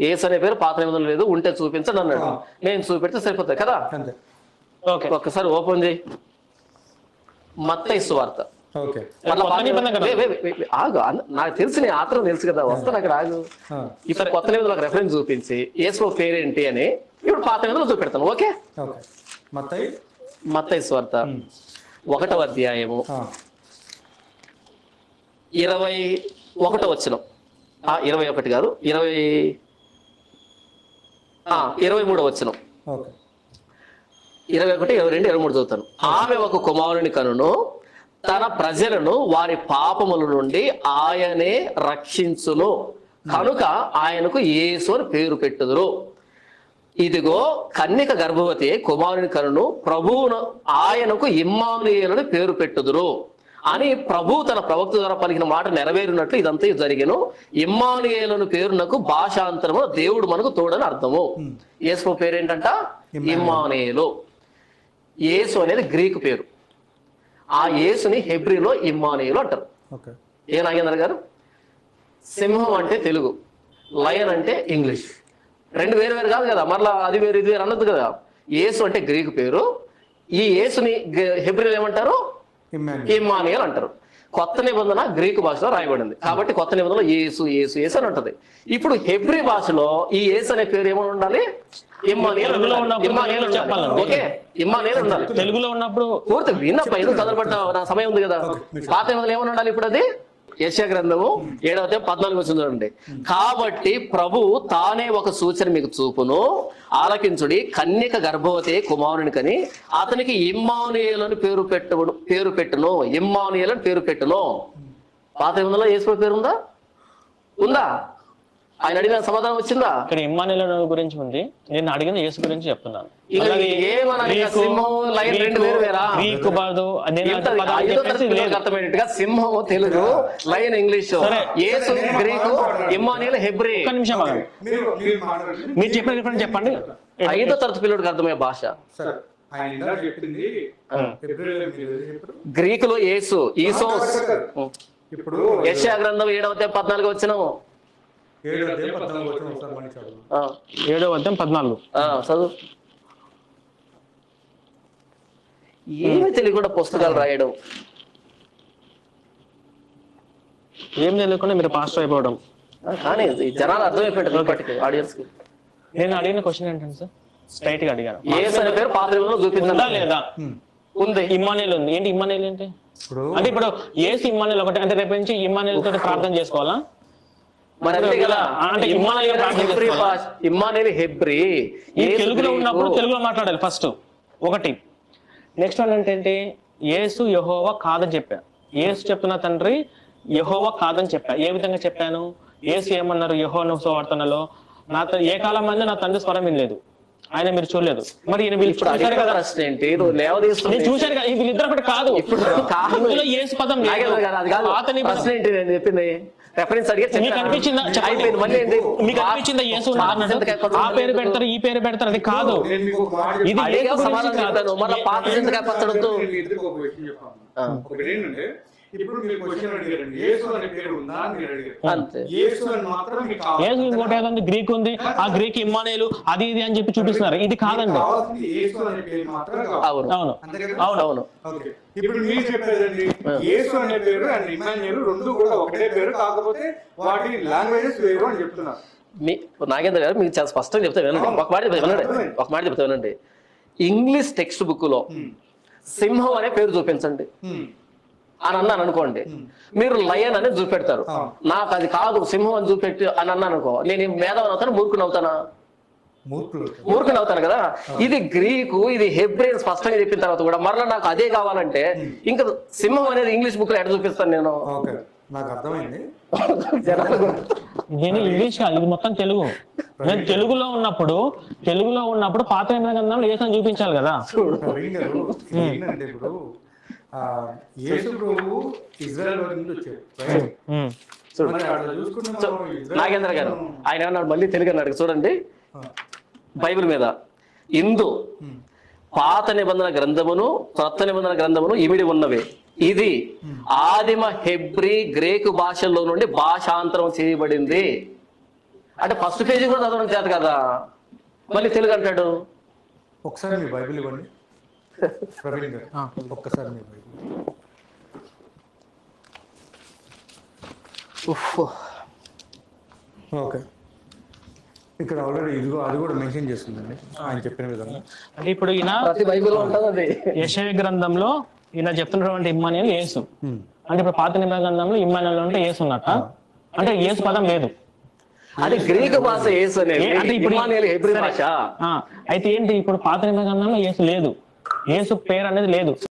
యేసు అనే పేరు పాత నిబంధనలు లేదు, ఉంటే చూపించండి అన్నాడు. నేను చూపెడితే సరిపోతుంది కదా. ఒక్కసారి ఓపెన్ చేయి మత్తయి సువార్త. నాకు తెలిసి నీ ఆత్రం తెలుసు కదా, వస్తాను అక్కడ ఆగు. ఇప్పుడు కొత్త నిబంధనలకు రెఫరెన్స్ చూపించి యేసు పేరేంటి అని ఇప్పుడు పాత నిబంధనలు చూపెడతాను. ఓకే, మత్తయి సువార్త 1వ అధ్యాయము 21వ వచనం. 21 కాదు, 23వ వచనం. 21, 22, 23 చదువుతాను. ఆమె ఒక కుమారుని కనును, తన ప్రజలను వారి పాపముల నుండి ఆయనే రక్షించును, కనుక ఆయనకు యేసు అని పేరు పెట్టుదురు. ఇదిగో కన్యక గర్భవతి కుమారుని కనును, ప్రభువును ఆయనకు ఇమ్మానుయేలుని పేరు పెట్టుదురు అని ప్రభు తన ప్రవక్త ద్వారా పలికిన మాట నెరవేరినట్లు ఇదంతా జరిగెను. ఇమ్మానుయేలుని పేరునకు భాషాంతరము దేవుడు మనకు తోడని అర్థము. యేసు పేరేంటంట? ఇమ్మానుయేలు. యేసు అనేది గ్రీకు పేరు. ఆ యేసుని హెబ్రీలో ఇమ్మానుయేలు అంటారు. ఏ నాగేంద్ర గారు? సింహం అంటే తెలుగు, లయన్ అంటే ఇంగ్లీష్. రెండు వేరు వేరు కాదు కదా, మరలా అది వేరు ఇది వేరు అన్నది కదా. యేసు అంటే గ్రీకు పేరు, ఈ యేసుని హెబ్రీలో ఏమంటారు? ఇమ్మానుయేల్ అంటారు. కొత్త నిబంధన గ్రీకు భాషలో రాయబడింది కాబట్టి కొత్త నిబంధనలో యేసు యేసు యేసు అని ఉంటది. ఇప్పుడు హెబ్రీ భాషలో ఈ యేసు అనే పేరు ఏమని ఉండాలి? ఇమ్మానుయేల్ ఉండాలి. తెలుగులో ఉన్నప్పుడు పూర్తి విన్నప్పుడు ఎందుకు చదవబడ్డ నా సమయం ఉంది కదా. పాత నిబంధనలు ఏమని ఉండాలి? ఇప్పుడు అది యెషయా గ్రంథము 7వ అధ్యాయం 14 వచ్చింది చూడండి. కాబట్టి ప్రభు తానే ఒక సూచన మీకు చూపును, ఆలకించుడి, కన్యక గర్భవతి కుమారుని కని అతనికి ఇమ్మానుయేలు అని పేరు పెట్టును. ఇమ్మానుయేలు అని పేరు పెట్టును. పాత నిబంధనలో యేసు పేరు ఉందా? ఉందా? ఆయన అడిగిన సమాధానం వచ్చిందా? ఇక్కడ ఇమ్మానుయేలు గురించి ఉంది, నేను అడిగిన యేసు గురించి చెప్తున్నాను. అర్థమయ్యేట్టుగా సింహం తెలుగు, లయన్ ఇంగ్లీష్, యేసు గ్రీకు, ఇమ్మానుయేలు హెబ్రీ. మీరు చెప్పిన చెప్పండి. 5వ తరగతి పిల్లడికి అర్థమయ్యే భాష. గ్రీకులో యేసు, ఈసోస్. యెషయా గ్రంథం 7వ అధ్యాయం 14 వచనం. 7వ అధ్యాయం 14 చదువు. ఏమి తెలియకుండా పుస్తకాలు రాయడం, ఏం తెలియకుండా మీరు పాస్టర్ అయిపోవడం. కానీ జనాలు అర్థమైపోయింది ఆడియన్స్ కి. నేను అడిగిన క్వశ్చన్ ఏంటంటే సార్, స్ట్రైట్ గా అడిగాను, యేసు అనే పేరు పాత నిబంధనలో చూపిందా లేదా? ఉంది. ఇమ్మానుయేలు ఉంది. ఏంటి ఇమ్మానుయేలు అంటే? అంటే ఇప్పుడు యేసు ఇమ్మానుయేలు ఒకటి అంటే రేపు నుంచి ఇమ్మానుయేలు తోటి ప్రార్థన చేసుకోవాలా? మరి అంతే కదా. అంటే ఇమ్మానుయేలు హెబ్రీ. తెలుగులో ఉన్నప్పుడు తెలుగులో మాట్లాడాలి ఫస్ట్ ఒకటి. నెక్స్ట్ వన్ ఏంటంటే యేసు యెహోవా కాదని చెప్పా. యేసు చెప్తున్న తండ్రి యెహోవా కాదని చెప్పా. ఏ విధంగా చెప్పాను? యేసు ఏమన్నారు యోహాను సువార్తలో? ఏ కాలం మంది నా తండ్రి స్వరం వినలేదు, ఆయన మీరు చూడలేదు. మరి చూశాను కదా, వీళ్ళిద్దరు ఒకటి కాదు. ఇప్పుడు యేసు పదం చెప్పింది రెఫరెన్స్ అడిగి మీకు అనిపించిందా? మీకు అనిపించిందా యేసు ఆ పేరు పెడతారు ఈ పేరు పెడతారు? అది కాదు. ఇది మళ్ళీ పాత చింతకాయ పచ్చడంతో ఇప్పుడు మీరు క్వశ్చన్ అడిగారండి, యేసు అనే పేరు ఉందా అని మీరు అడిగారు. అంతే. యేసు అని మాత్రం మీకు యేసు ఇంకోటి ఏదండి గ్రీక్ ఉంది, ఆ గ్రీక్ ఇమ్మానుయేలు అది ఇది అని చెప్పి చూపిస్తున్నారు. ఇది కాదండి. యేసు అనే పేరు మాత్రం అవును అవును అవును. ఓకే, ఇప్పుడు మీరు చెప్పేదండి యేసు అనే పేరు అండ్ ఇమ్మానుయేలు రెండు కూడా ఒకటే పేరు, కాకపోతే వాటి లాంగ్వేజెస్ వేరు అని చెప్తున్నారు. నాగేంద్ర గారు మీకు చాలా స్పష్టంగా చెప్తే వినండి. ఒక మాట చెప్తే వినండి. ఇంగ్లీష్ టెక్స్ట్ బుక్ లో సింహం అనే పేరు చూపించండి అని అన్నాను అనుకోండి, మీరు లయన్ అని చూపెడతారు. నాకు అది కాదు సింహం అని చూపెట్టి అని అన్నాను అనుకో, నేను మేధావని అవుతాను, మూర్ఖుని అవుతానా? మూర్ఖుని అవుతాను కదా. ఇది గ్రీకు, ఇది హెబ్రీ స్పష్టంగా చెప్పిన తర్వాత కూడా మరలా నాకు అదే కావాలంటే ఇంకా సింహం అనేది ఇంగ్లీష్ బుక్ లో ఎక్కడ చూపిస్తాను నేను? నాకు అర్థమైంది. నేను ఇంగ్లీష్ కాదు, ఇది మొత్తం తెలుగు. నేను తెలుగులో ఉన్నప్పుడు పాత నిబంధనలో యేసుని చూపించాలి కదా. ఇప్పుడు యేసు ప్రభువు ఇజ్రాయెల్ నుంచి వచ్చాడు. నాగేంద్ర గారు ఆయన ఏమన్నాడు మళ్ళీ తెలుగు అన్నాడు చూడండి. బైబిల్ మీద ఇందు పాత నిబంధన గ్రంథమును కొత్త నిబంధన గ్రంథమును ఇమిడి ఉన్నవి. ఇది ఆదిమ హెబ్రీ గ్రీకు భాషల్లో నుండి భాషాంతరం చేయబడింది అంటే ఫస్ట్ పేజీ కూడా చదవడం చేత కదా, మళ్ళీ తెలుగు అంటాడు. ఒకసారి మీ బైబిల్ ఇవ్వండి ప్రవీణ్ గారు, ఒక్కసారి మీ బైబిల్. ఓకే, ఇక్కడ ఆల్రెడీ ఇదిగో అది కూడా మెన్షన్ చేస్తుందండి ఆయన చెప్పిన విధంగా. అంటే ఇప్పుడు ఈయన ప్రతి బైబిల్లో ఉంటుంది అది. యెషయా గ్రంథంలో ఈయన చెప్తున్నటువంటి ఇమ్మానుయేల్ యేసు. అంటే ఇప్పుడు పాత నిబంధన గ్రంథంలో ఇమ్మానుయేల్ అంటే యేసు ఉన్నట్ట, అంటే యేసు పదం లేదు. అది గ్రీకు భాష యేసు అనేది, అంటే ఇప్పుడు ఇమ్మానుయేల్ హెబ్రీ భాష. అయితే ఏంటి ఇప్పుడు పాత నిబంధన గ్రంథంలో యేసు లేదు, యేసు పేరు అనేది లేదు.